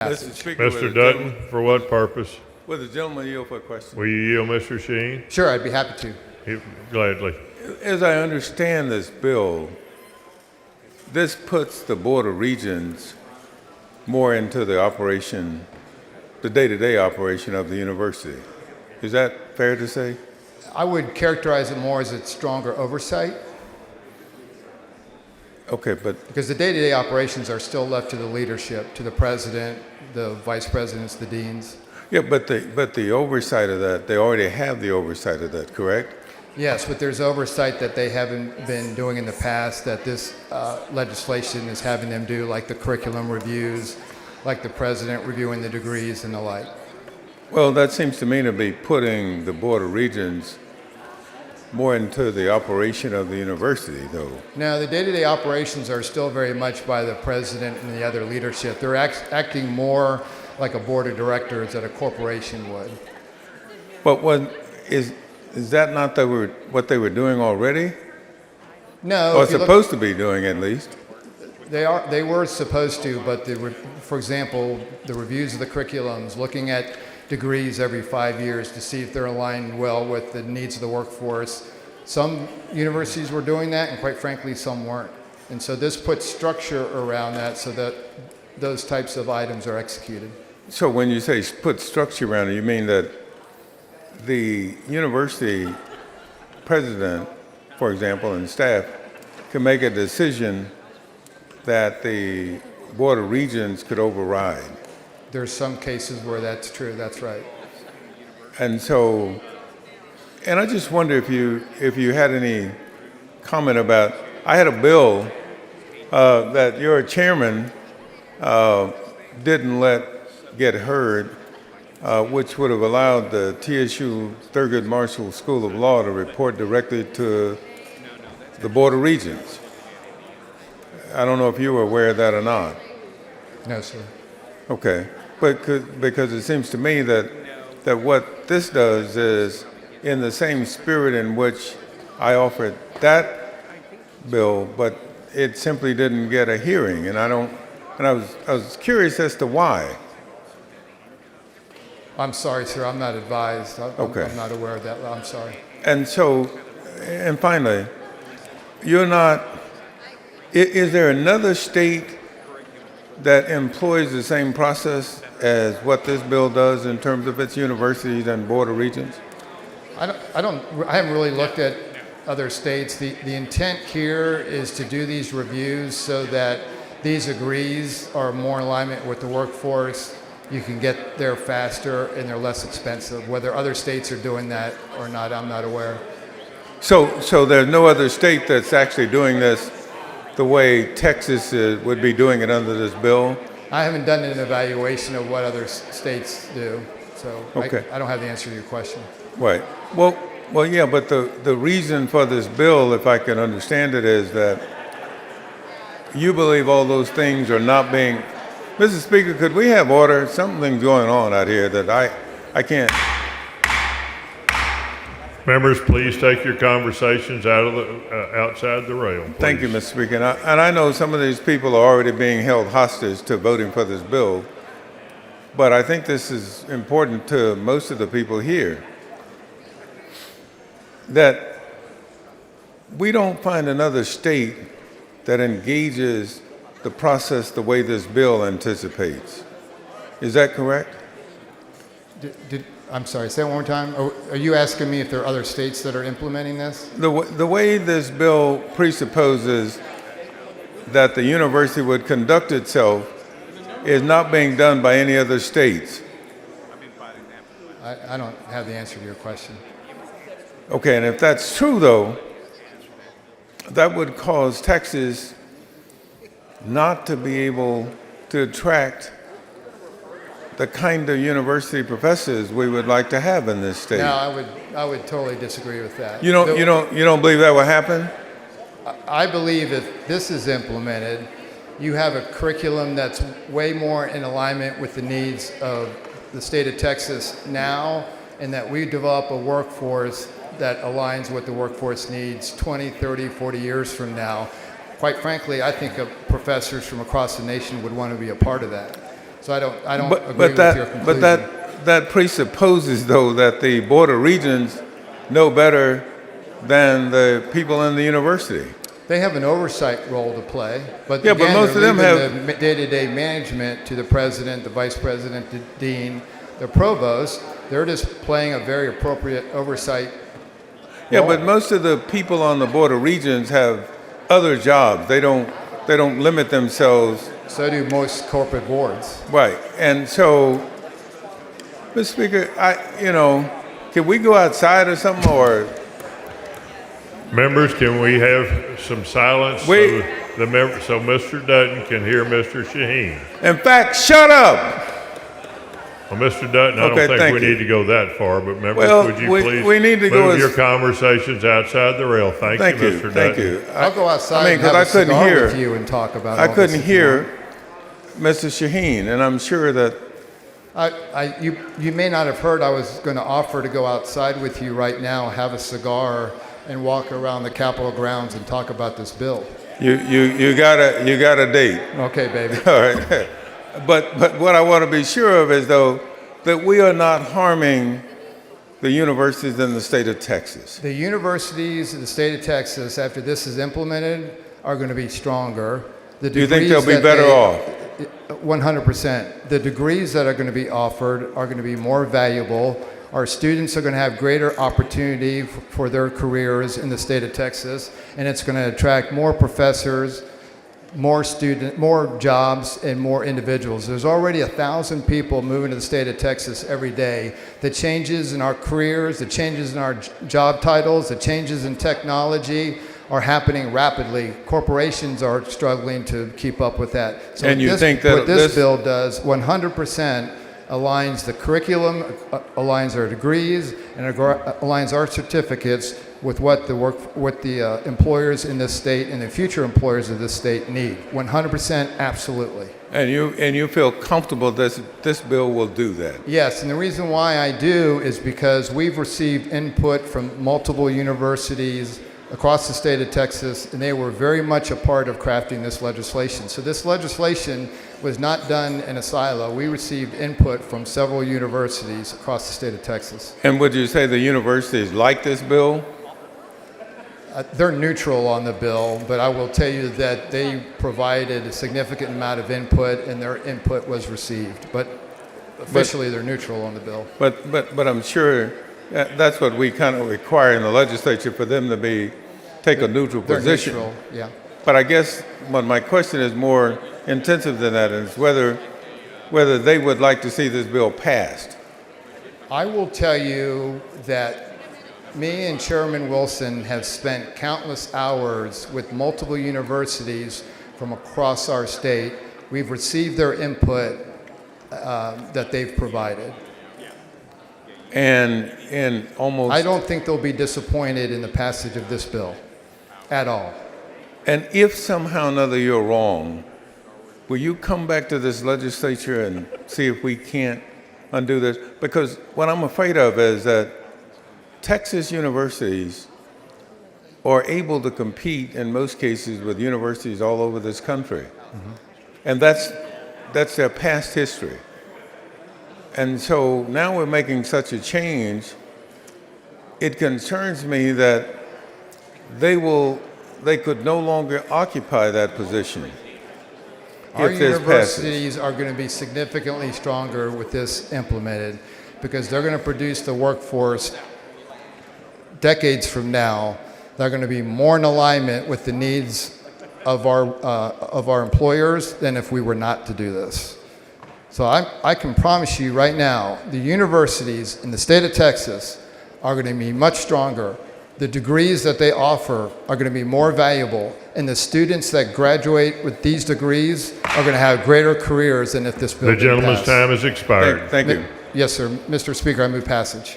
Mr. Speaker, Mr. Dutton, for what purpose? will the gentleman yield for a question? Will you yield, Mr. Shaheen? Sure, I'd be happy to. Gladly. As I understand this bill, this puts the Board of Regents more into the operation, the day-to-day operation of the university. Is that fair to say? I would characterize it more as its stronger oversight, Okay, but because the day-to-day operations are still left to the leadership, to the president, the vice presidents, the deans. yeah, but the oversight of that, they already have the oversight of that, correct? Yes, but there's oversight that they haven't been doing in the past that this legislation is having them do, like the curriculum reviews, like the president reviewing the degrees and the like. Well, that seems to me to be putting the Board of Regents more into the operation of the university, though. Now, the day-to-day operations are still very much by the president and the other leadership. They're acting more like a board of directors that a corporation would. But is that not what they were doing already? No, Or if you look- supposed to be doing, at least? They were supposed to, but for example, the reviews of the curriculums, looking at degrees every 5 years to see if they're aligned well with the needs of the workforce. Some universities were doing that, and quite frankly, some weren't. And so this puts structure around that so that those types of items are executed. So when you say put structure around it, you mean that the university president, for example, and staff can make a decision that the Board of Regents could override. There's some cases where that's true, that's right. And so, and I just wonder if you had any comment about, I had a bill that your chairman didn't let get heard, which would have allowed the TSU Thurgood Marshall School of Law to report directly to the Board of Regents. I don't know if you were aware of that or not. No, sir. Okay, but because it seems to me that what this does is, in the same spirit in which I offered that bill, but it simply didn't get a hearing, and I was curious as to why. I'm sorry, sir, I'm not advised. Okay. I'm not aware of that. I'm sorry. And so, and finally, you're not. Is there another state that employs the same process as what this bill does in terms of its universities and Board of Regents? I haven't really looked at other states. The intent here is to do these reviews so that these degrees are more in alignment with the workforce. You can get there faster and they're less expensive. Whether other states are doing that or not, I'm not aware. So there's no other state that's actually doing this the way Texas would be doing it under this bill? I haven't done an evaluation of what other states do, so Okay. I don't have the answer to your question. Right. Well, yeah, but the reason for this bill, if I can understand it, is that you believe all those things are not being. Mr. Speaker, could we have order? Something's going on out here that I can't. Members, please take your conversations outside the rail. Please. Thank you, Mr. Speaker. And I know some of these people are already being held hostage to voting for this bill, but I think this is important to most of the people here, that we don't find another state that engages the process the way this bill anticipates. Is that correct? I'm sorry, say it one more time. Are you asking me if there are other states that are implementing this? The way this bill presupposes that the university would conduct itself is not being done by any other states. I don't have the answer to your question. Okay, and if that's true, though, that would cause Texas not to be able to attract the kind of university professors we would like to have in this state. No, I would totally disagree with that. You don't believe that will happen? I believe if this is implemented, you have a curriculum that's way more in alignment with the needs of the state of Texas now, and that we develop a workforce that aligns with the workforce needs 20, 30, 40 years from now. Quite frankly, I think professors from across the nation would want to be a part of that. So I don't But, agree but with your that, conclusion. but that presupposes, though, that the Board of Regents know better than the people in the university. They have an oversight role to play, but Yeah, but again, most of they're them leaving the day-to-day management to the president, the vice president, the dean, the provost. They're just playing a very appropriate oversight Yeah, role. but most of the people on the Board of Regents have other jobs. They don't limit themselves. So do most corporate boards. Right. And so, Mr. Speaker, can we go outside or something, or Members, can we have some silence so Mr. Dutton can hear Mr. Shaheen? in fact, shut up. Well, Mr. Dutton, I Okay, don't think thank we you. need to go that far, but members, Well, would you we- please we need to go move as- your conversations outside the rail? Thank you, Mr. Dutton. Thank you. I'll go outside I mean, and have 'cause a cigar hear. with you and talk about I all couldn't this if you hear Mr. Shaheen, and I'm sure that. You may not have heard I was going to offer to go outside with you right now, have a cigar, and walk around the Capitol grounds and talk about this bill. You got a date. Okay, baby. All right. But what I want to be sure of is, though, that we are not harming the universities in the state of Texas. The universities in the state of Texas, after this is implemented, are going to be stronger. Do you think they'll be better off? 100%. The degrees that are going to be offered are going to be more valuable. Our students are going to have greater opportunity for their careers in the state of Texas, and it's going to attract more professors, more jobs, and more individuals. There's already 1,000 people moving to the state of Texas every day. The changes in our careers, the changes in our job titles, the changes in technology are happening rapidly. Corporations are struggling to keep up with that. So And you think that what this this- bill does 100% aligns the curriculum, aligns our degrees, and aligns our certificates with what the employers in this state and the future employers of this state need. 100%, absolutely. And you feel comfortable this bill will do that? Yes, and the reason why I do is because we've received input from multiple universities across the state of Texas, and they were very much a part of crafting this legislation. So this legislation was not done in a silo. We received input from several universities across the state of Texas. And would you say the universities like this bill? They're neutral on the bill, but I will tell you that they provided a significant amount of input, and their input was received. But officially, they're neutral on the bill. But I'm sure that's what we kind of require in the legislature, for them to take a neutral They're position. neutral, yeah. But I guess my question is more intensive than that, is whether they would like to see this bill passed. I will tell you that me and Chairman Wilson have spent countless hours with multiple universities from across our state. We've received their input that they've provided. And almost. I don't think they'll be disappointed in the passage of this bill at all. And if somehow or another you're wrong, will you come back to this legislature and see if we can't undo this? Because what I'm afraid of is that Texas universities are able to compete in most cases with universities all over this country. Mm-hmm. And that's their past history. And so now we're making such a change, it concerns me that they could no longer occupy that position. Our if this passes. universities are going to be significantly stronger with this implemented, because they're going to produce the workforce decades from now. They're going to be more in alignment with the needs of our employers than if we were not to do this. So I can promise you right now, the universities in the state of Texas are going to be much stronger. The degrees that they offer are going to be more valuable, and the students that graduate with these degrees are going to have greater careers than if this bill The didn't gentleman's pass. time has expired. Thank you. Yes, sir. Mr. Speaker, I move passage.